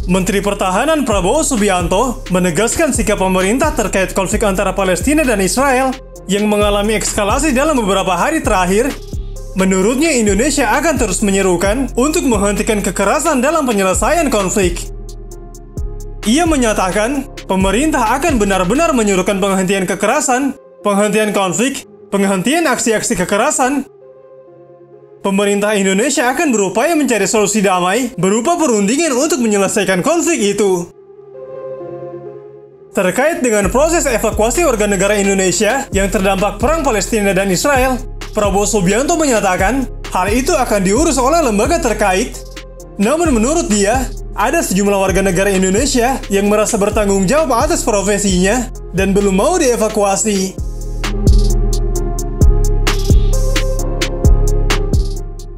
Menteri Pertahanan Prabowo Subianto menegaskan sikap pemerintah terkait konflik antara Palestina dan Israel yang mengalami eskalasi dalam beberapa hari terakhir. Menurutnya, Indonesia akan terus menyerukan untuk menghentikan kekerasan dalam penyelesaian konflik. Ia menyatakan, pemerintah akan benar-benar menyerukan penghentian kekerasan, penghentian konflik, penghentian aksi-aksi kekerasan. Pemerintah Indonesia akan berupaya mencari solusi damai berupa perundingan untuk menyelesaikan konflik itu. Terkait dengan proses evakuasi warga negara Indonesia yang terdampak perang Palestina dan Israel, Prabowo Subianto menyatakan hal itu akan diurus oleh lembaga terkait. Namun menurut dia, ada sejumlah warga negara Indonesia yang merasa bertanggung jawab atas profesinya dan belum mau dievakuasi.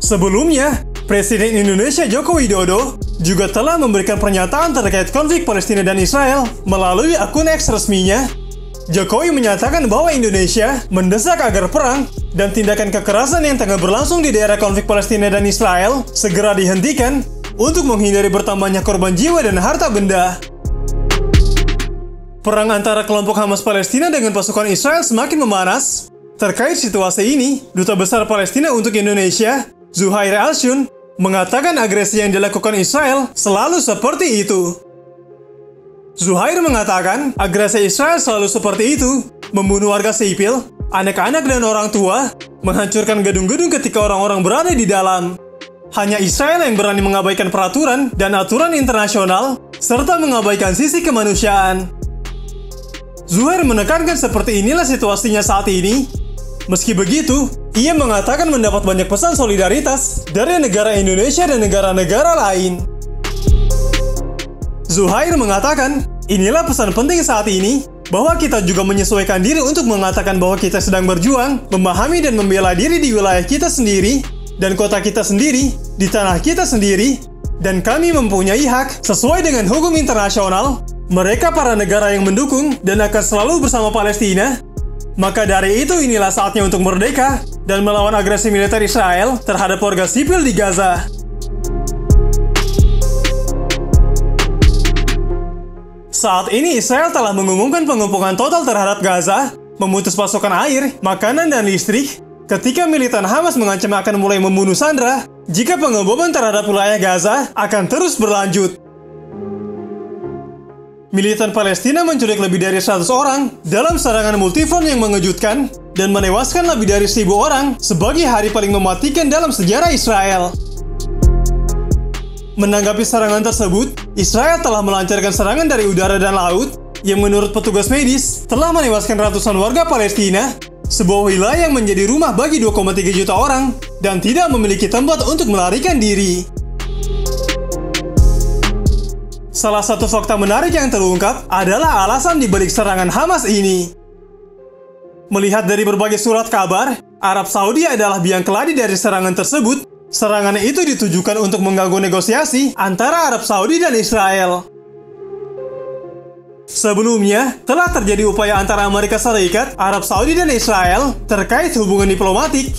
Sebelumnya, Presiden Indonesia Joko Widodo juga telah memberikan pernyataan terkait konflik Palestina dan Israel melalui akun X resminya. Jokowi menyatakan bahwa Indonesia mendesak agar perang dan tindakan kekerasan yang tengah berlangsung di daerah konflik Palestina dan Israel segera dihentikan untuk menghindari bertambahnya korban jiwa dan harta benda. Perang antara kelompok Hamas Palestina dengan pasukan Israel semakin memanas. Terkait situasi ini, Duta Besar Palestina untuk Indonesia, Zuhair Al-Shun, mengatakan agresi yang dilakukan Israel selalu seperti itu. Zuhair mengatakan agresi Israel selalu seperti itu, membunuh warga sipil, anak-anak dan orang tua, menghancurkan gedung-gedung ketika orang-orang berada di dalam. Hanya Israel yang berani mengabaikan peraturan dan aturan internasional, serta mengabaikan sisi kemanusiaan. Zuhair menekankan seperti inilah situasinya saat ini. Meski begitu, ia mengatakan mendapat banyak pesan solidaritas dari negara Indonesia dan negara-negara lain. Zuhair mengatakan, inilah pesan penting saat ini, bahwa kita juga menyesuaikan diri untuk mengatakan bahwa kita sedang berjuang, memahami dan membela diri di wilayah kita sendiri, dan kota kita sendiri, di tanah kita sendiri, dan kami mempunyai hak sesuai dengan hukum internasional. Mereka para negara yang mendukung dan akan selalu bersama Palestina. Maka dari itu inilah saatnya untuk merdeka dan melawan agresi militer Israel terhadap warga sipil di Gaza. Saat ini Israel telah mengumumkan pengepungan total terhadap Gaza, memutus pasokan air, makanan, dan listrik, ketika militan Hamas mengancam akan mulai membunuh sandera jika pengeboman terhadap wilayah Gaza akan terus berlanjut. Militan Palestina menculik lebih dari 100 orang dalam serangan multifront yang mengejutkan dan menewaskan lebih dari 1.000 orang sebagai hari paling mematikan dalam sejarah Israel. Menanggapi serangan tersebut, Israel telah melancarkan serangan dari udara dan laut yang menurut petugas medis telah menewaskan ratusan warga Palestina, sebuah wilayah yang menjadi rumah bagi 2,3 juta orang dan tidak memiliki tempat untuk melarikan diri. Salah satu fakta menarik yang terungkap adalah alasan dibalik serangan Hamas ini. Melihat dari berbagai surat kabar, Arab Saudi adalah biang keladi dari serangan tersebut. Serangan itu ditujukan untuk mengganggu negosiasi antara Arab Saudi dan Israel. Sebelumnya, telah terjadi upaya antara Amerika Serikat, Arab Saudi, dan Israel terkait hubungan diplomatik.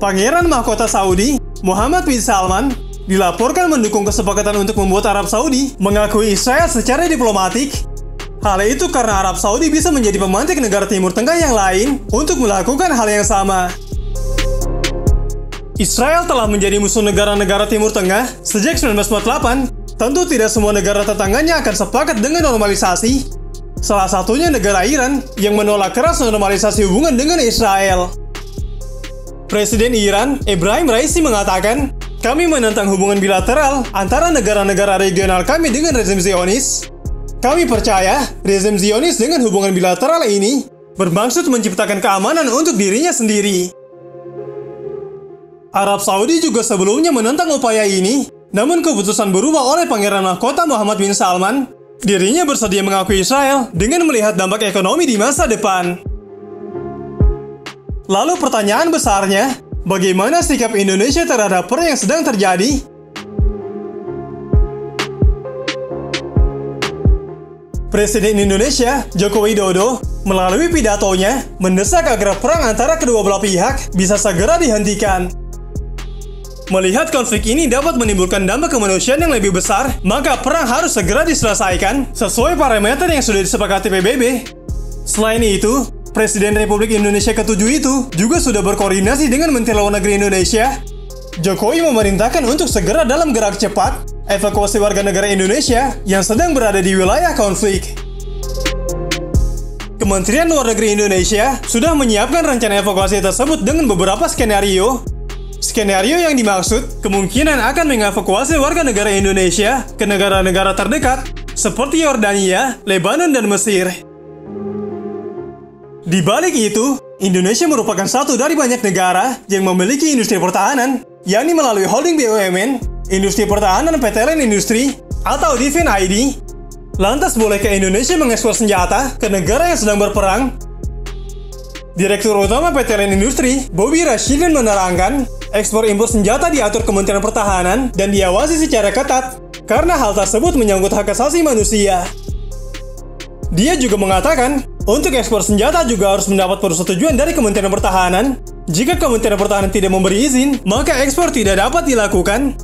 Pangeran Mahkota Saudi, Muhammad bin Salman, dilaporkan mendukung kesepakatan untuk membuat Arab Saudi mengakui Israel secara diplomatik. Hal itu karena Arab Saudi bisa menjadi pemantik negara Timur Tengah yang lain untuk melakukan hal yang sama. Israel telah menjadi musuh negara-negara Timur Tengah sejak 1948. Tentu tidak semua negara tetangganya akan sepakat dengan normalisasi. Salah satunya negara Iran yang menolak keras normalisasi hubungan dengan Israel. Presiden Iran, Ebrahim Raisi, mengatakan, kami menentang hubungan bilateral antara negara-negara regional kami dengan rezim Zionis. Kami percaya rezim Zionis dengan hubungan bilateral ini bermaksud menciptakan keamanan untuk dirinya sendiri. Arab Saudi juga sebelumnya menentang upaya ini, namun keputusan berubah oleh Pangeran Mahkota Muhammad bin Salman. Dirinya bersedia mengakui Israel dengan melihat dampak ekonomi di masa depan. Lalu pertanyaan besarnya, bagaimana sikap Indonesia terhadap perang yang sedang terjadi? Presiden Indonesia, Joko Widodo, melalui pidatonya, mendesak agar perang antara kedua belah pihak bisa segera dihentikan. Melihat konflik ini dapat menimbulkan dampak kemanusiaan yang lebih besar, maka perang harus segera diselesaikan sesuai parameter yang sudah disepakati PBB. Selain itu, Presiden Republik Indonesia ke-7 itu juga sudah berkoordinasi dengan Menteri Luar Negeri Indonesia. Jokowi memerintahkan untuk segera dalam gerak cepat evakuasi warga negara Indonesia yang sedang berada di wilayah konflik. Kementerian Luar Negeri Indonesia sudah menyiapkan rencana evakuasi tersebut dengan beberapa skenario. Skenario yang dimaksud kemungkinan akan mengevakuasi warga negara Indonesia ke negara-negara terdekat seperti Yordania, Lebanon, dan Mesir. Di balik itu, Indonesia merupakan satu dari banyak negara yang memiliki industri pertahanan, yakni melalui holding BUMN, Industri Pertahanan PT Len Industri, atau Defense ID. Lantas bolehkah Indonesia mengekspor senjata ke negara yang sedang berperang? Direktur Utama PT Len Industri, Bobi Rashidin menerangkan, ekspor impor senjata diatur Kementerian Pertahanan dan diawasi secara ketat karena hal tersebut menyangkut hak asasi manusia. Dia juga mengatakan, untuk ekspor senjata juga harus mendapat persetujuan dari Kementerian Pertahanan. Jika Kementerian Pertahanan tidak memberi izin, maka ekspor tidak dapat dilakukan.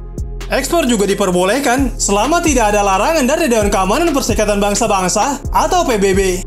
Ekspor juga diperbolehkan selama tidak ada larangan dari Dewan Keamanan Perserikatan Bangsa-Bangsa atau PBB.